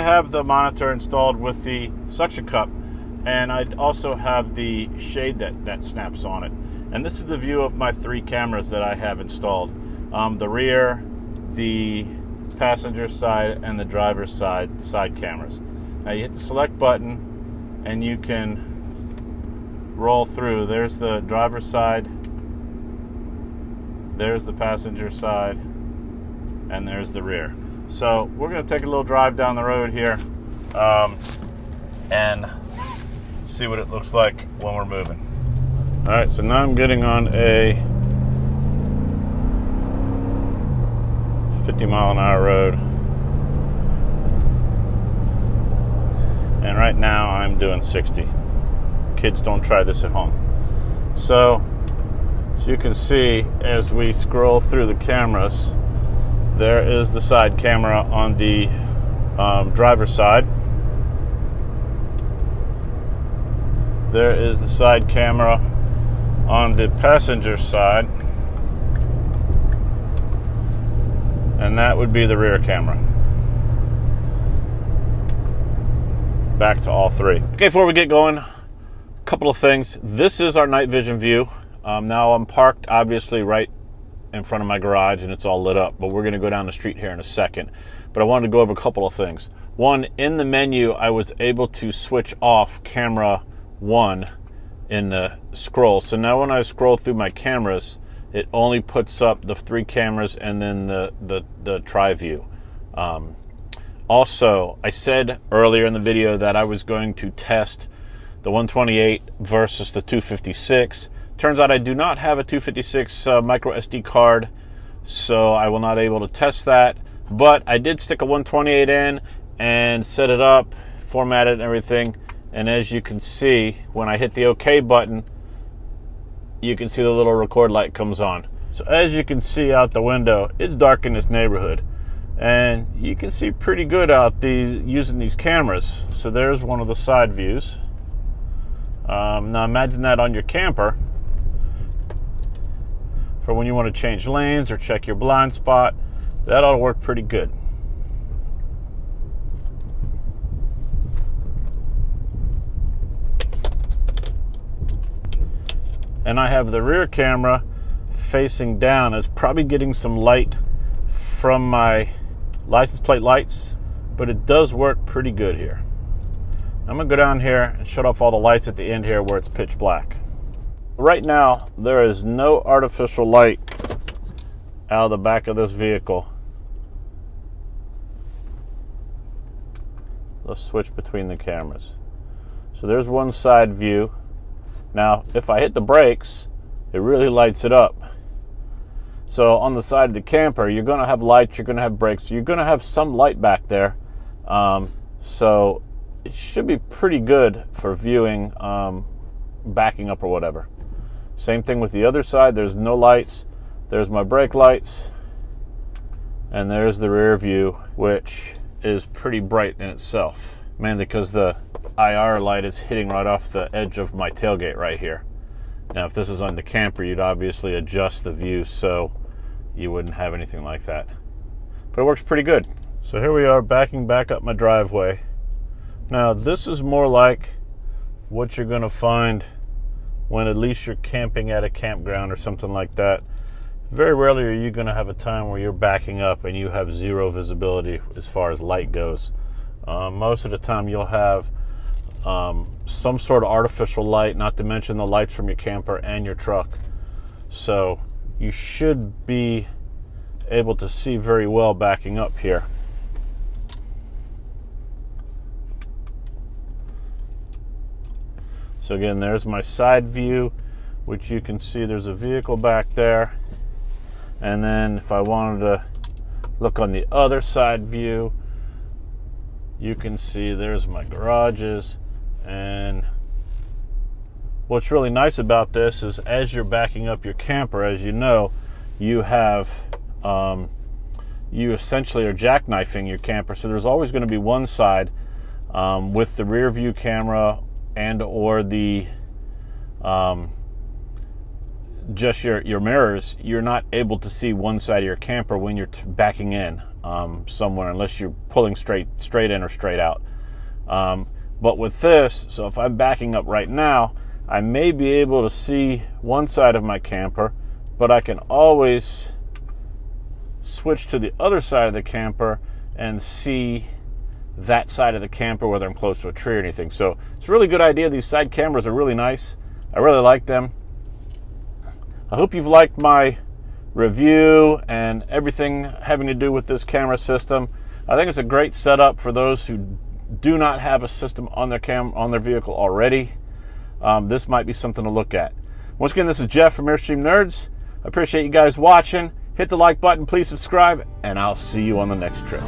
I have the monitor installed with the suction cup, and I also have the shade that snaps on it. And this is the view of my 3 cameras that I have installed. The rear, the passenger side, and the driver's side cameras. Now you hit the select button and you can roll through. There's the driver's side, there's the passenger side, and there's the rear. So we're going to take a little drive down the road here and see what it looks like when we're moving. All right, so now I'm getting on a 50-mile-an-hour road, and right now I'm doing 60. Kids, don't try this at home. So as you can see, as we scroll through the cameras, there is the side camera on the driver's side. There is the side camera on the passenger side. And that would be the rear camera. Back to all 3. Okay, before we get going, a couple of things. This is our night vision view. Now I'm parked obviously right in front of my garage and it's all lit up, but we're going to go down the street here in a second. But I wanted to go over a couple of things. One, in the menu I was able to switch off camera 1 in the scroll. So now when I scroll through my cameras, it only puts up the 3 cameras and then the tri-view. Also, I said earlier in the video that I was going to test the 128 versus the 256. Turns out I do not have a 256 micro SD card, so I will not able to test that. But I did stick a 128 in and set it up, format it and everything. And as you can see, when I hit the OK button, you can see the little record light comes on. So as you can see out the window, it's dark in this neighborhood. And you can see pretty good out using these cameras. So there's one of the side views. Now imagine that on your camper for when you want to change lanes or check your blind spot. That ought to work pretty good. And I have the rear camera facing down. It's probably getting some light from my license plate lights, but it does work pretty good here. I'm gonna go down here and shut off all the lights at the end here where it's pitch black. Right now, there is no artificial light out of the back of this vehicle. Let's switch between the cameras. So there's one side view. Now, if I hit the brakes, it really lights it up. So on the side of the camper, you're going to have lights, you're going to have brakes, so you're going to have some light back there. So it should be pretty good for viewing, backing up or whatever. Same thing with the other side. There's no lights. There's my brake lights. And there's the rear view, which is pretty bright in itself, mainly because the IR light is hitting right off the edge of my tailgate right here. Now, if this is on the camper, you'd obviously adjust the view so you wouldn't have anything like that. But it works pretty good. So here we are backing back up my driveway. Now, this is more like what you're going to find when at least you're camping at a campground or something like that. Very rarely are you going to have a time where you're backing up and you have zero visibility as far as light goes. Most of the time you'll have some sort of artificial light, not to mention the lights from your camper and your truck. So you should be able to see very well backing up here. So again, there's my side view, which you can see there's a vehicle back there. And then if I wanted to look on the other side view, you can see there's my garages. And what's really nice about this is as you're backing up your camper, as you know, you have you essentially are jackknifing your camper. So there's always going to be one side with the rear view camera and or the just your mirrors. You're not able to see one side of your camper when you're backing in. somewhere unless you're pulling straight in or straight out. But with this, so if I'm backing up right now, I may be able to see one side of my camper, but I can always switch to the other side of the camper and see that side of the camper, whether I'm close to a tree or anything. So it's a really good idea. These side cameras are really nice. I really like them. I hope you've liked my review and everything having to do with this camera system. I think it's a great setup for those who do not have a system on their vehicle already. This might be something to look at. Once again, this is Jeff from Airstream Nerds. I appreciate you guys watching. Hit the like button, please subscribe, and I'll see you on the next trip.